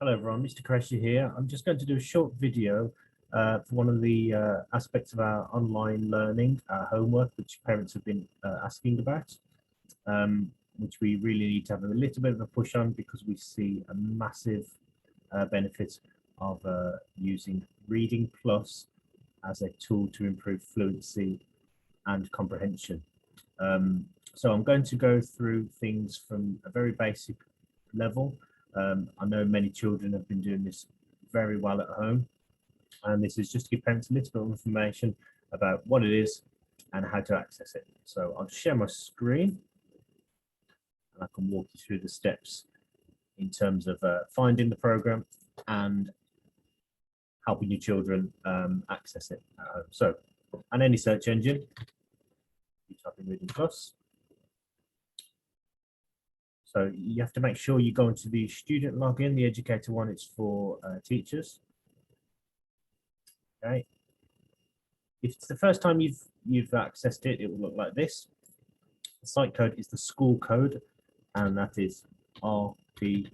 Hello everyone, Mr. Qureshi here. I'm just going to do a short video for one of the aspects of our online learning, our homework, which parents have been asking about, which we really need to have a little bit of a push on because we see a massive benefit of using Reading Plus as a tool to improve fluency and comprehension. So I'm going to go through things from a very basic level. I know many children have been doing this very well at home, and this is just to give parents a little bit of information about what it is and how to access it. So I'll share my screen and I can walk you through the steps in terms of finding the program and helping your children access it at home. So on any search engine, you type in Reading Plus. So you have to make sure you go into the student login. The educator one is for teachers. Okay. If it's the first time you've accessed it, it will look like this. The site code is the school code, and that is RP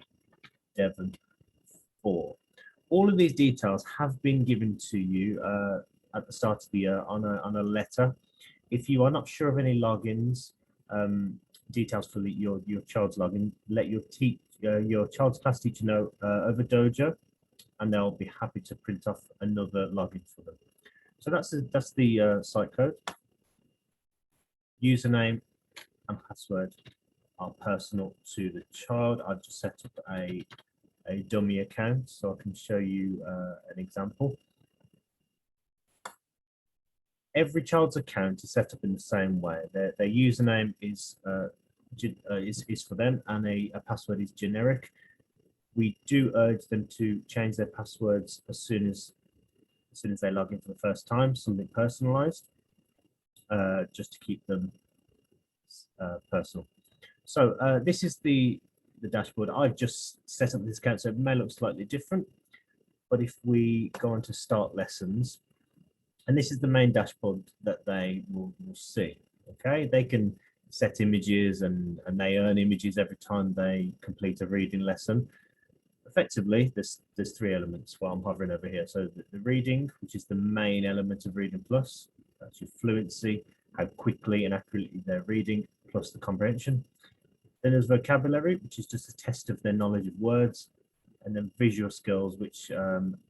Devon 4. All of these details have been given to you at the start of the year on a letter. If you are not sure of any logins, details for your child's login, let your child's class teacher know over Dojo, and they'll be happy to print off another login for them. So that's the site code. Username and password are personal to the child. I've just set up a dummy account so I can show you an example. Every child's account is set up in the same way. Their username is for them, and a password is generic. We do urge them to change their passwords as soon as they log in for the first time, something personalized, just to keep them personal. So this is the dashboard. I've just set up this account, so it may look slightly different, but if we go on to start lessons, and this is the main dashboard that they will see. Okay, they can set images and they earn images every time they complete a reading lesson. Effectively, there's three elements while I'm hovering over here. So the reading, which is the main element of Reading Plus, that's your fluency, how quickly and accurately they're reading, plus the comprehension. Then there's vocabulary, which is just a test of their knowledge of words, and then visual skills, which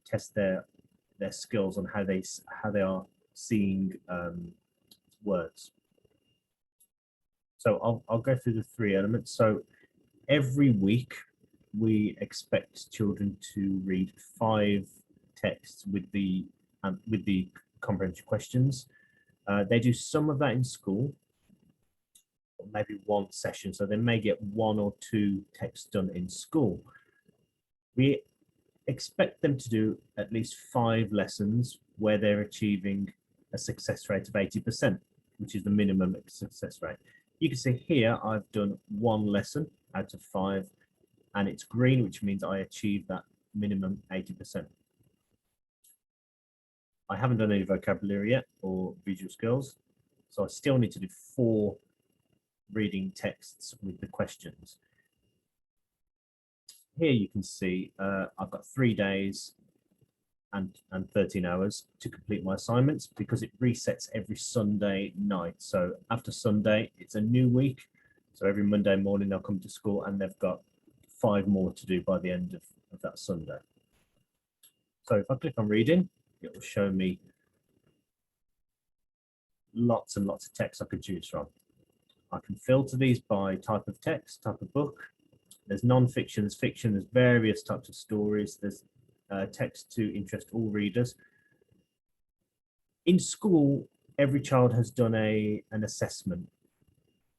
test their skills on how they are seeing words. So I'll go through the three elements. So every week we expect children to read 5 texts with the comprehension questions. They do some of that in school, or maybe one session, so they may get 1 or 2 texts done in school. We expect them to do at least 5 lessons where they're achieving a success rate of 80%, which is the minimum success rate. You can see here I've done 1 lesson out of 5, and it's green, which means I achieved that minimum 80%. I haven't done any vocabulary yet or visual skills, so I still need to do 4 reading texts with the questions. Here you can see I've got 3 days and 13 hours to complete my assignments because it resets every Sunday night. So after Sunday, it's a new week. So every Monday morning they'll come to school and they've got 5 more to do by the end of that Sunday. So if I click on reading, it will show me lots and lots of text I could choose from. I can filter these by type of text, type of book. There's non-fiction, there's fiction, there's various types of stories, there's text to interest all readers. In school, every child has done an assessment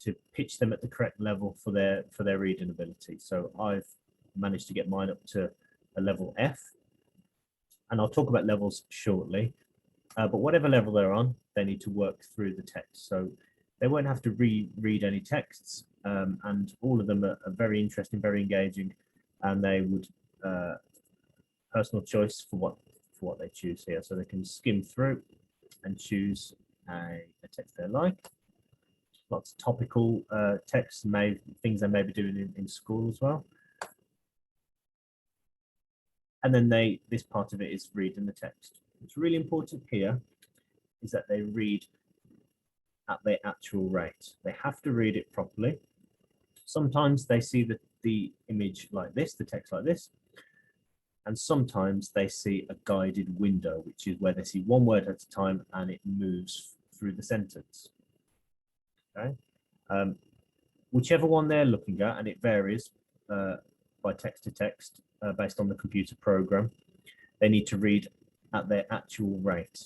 to pitch them at the correct level for their reading ability. So I've managed to get mine up to a level F, and I'll talk about levels shortly. But whatever level they're on, they need to work through the text. So they won't have to reread any texts, and all of them are very interesting, very engaging, and they would personal choice for what they choose here. So they can skim through and choose a text they like. Lots of topical texts, things they may be doing in school as well. And then this part of it is reading the text. What's really important here is that they read at their actual rate. They have to read it properly. Sometimes they see the image like this, the text like this, and sometimes they see a guided window, which is where they see one word at a time and it moves through the sentence. Okay, whichever one they're looking at, and it varies by text to text based on the computer program, they need to read at their actual rate.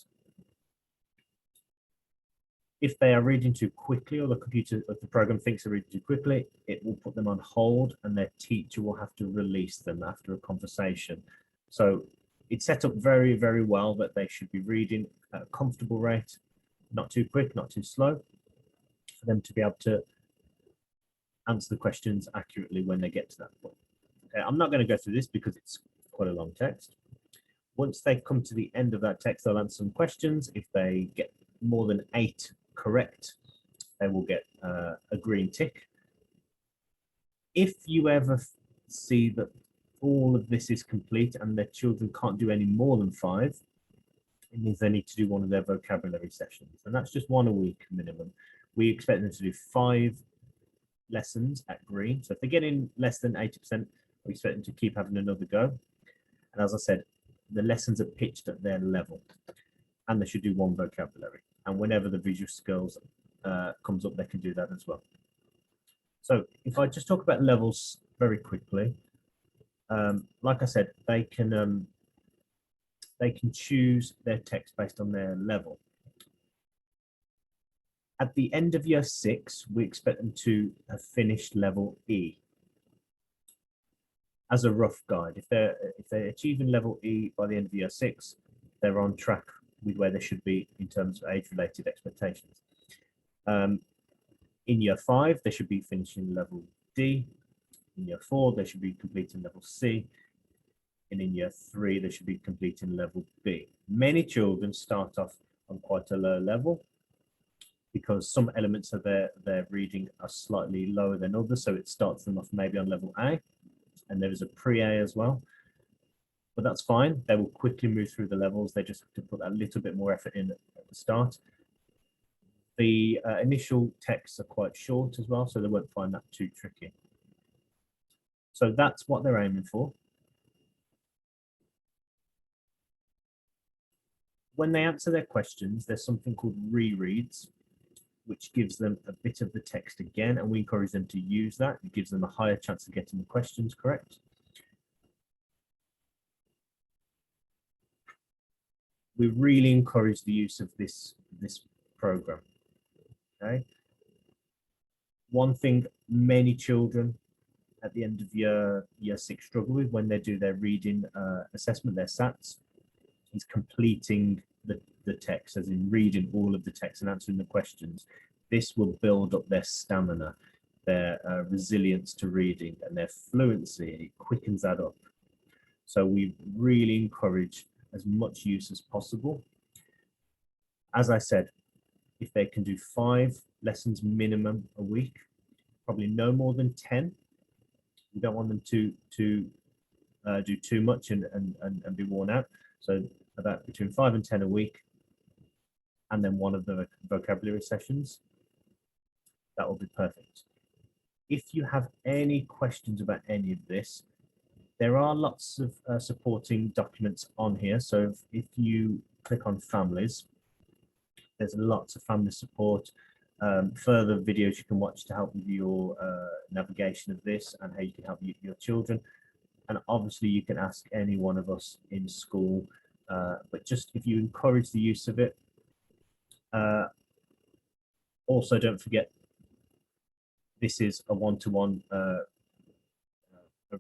If they are reading too quickly, or the program thinks they're reading too quickly, it will put them on hold and their teacher will have to release them after a conversation. So it's set up very, very well that they should be reading at a comfortable rate, not too quick, not too slow, for them to be able to answer the questions accurately when they get to that point. Okay, I'm not going to go through this because it's quite a long text. Once they come to the end of that text, they'll answer some questions. If they get more than 8 correct, they will get a green tick. If you ever see that all of this is complete and their children can't do any more than 5, it means they need to do one of their vocabulary sessions, and that's just 1 a week minimum. We expect them to do 5 lessons at green. So if they're getting less than 80%, we expect them to keep having another go. And as I said, the lessons are pitched at their level, and they should do 1 vocabulary. And whenever the visual skills comes up, they can do that as well. So if I just talk about levels very quickly, like I said, they can choose their text based on their level. At the end of year 6, we expect them to have finished level E. As a rough guide, if they're achieving level E by the end of year 6, they're on track with where they should be in terms of age-related expectations. In year 5, they should be finishing level D. In year 4, they should be completing level C. And in year 3, they should be completing level B. Many children start off on quite a low level because some elements of their reading are slightly lower than others. So it starts them off maybe on level A, and there is a pre-A as well. But that's fine. They will quickly move through the levels. They just have to put a little bit more effort in at the start. The initial texts are quite short as well, so they won't find that too tricky. So that's what they're aiming for. When they answer their questions, there's something called rereads, which gives them a bit of the text again, and we encourage them to use that. It gives them a higher chance of getting the questions correct. We really encourage the use of this program. Okay. One thing many children at the end of year 6 struggle with when they do their reading assessment, their SATs, is completing the text, as in reading all of the text and answering the questions. This will build up their stamina, their resilience to reading, and their fluency. It quickens that up. So we really encourage as much use as possible. As I said, if they can do 5 lessons minimum a week, probably no more than 10. We don't want them to do too much and be worn out. So about between 5 and 10 a week, and then 1 of the vocabulary sessions. That will be perfect. If you have any questions about any of this, there are lots of supporting documents on here. So if you click on families, there's lots of family support, further videos you can watch to help with your navigation of this and how you can help your children. And obviously you can ask any one of us in school, but just if you encourage the use of it. Also, don't forget, this is a one-to-one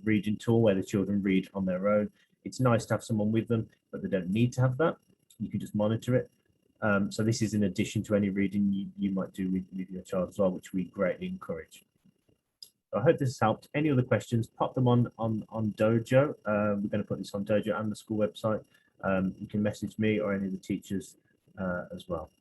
reading tool where the children read on their own. It's nice to have someone with them, but they don't need to have that. You can just monitor it. So this is in addition to any reading you might do with your child as well, which we greatly encourage. So I hope this has helped. Any other questions, pop them on Dojo. We're going to put this on Dojo and the school website. You can message me or any of the teachers as well.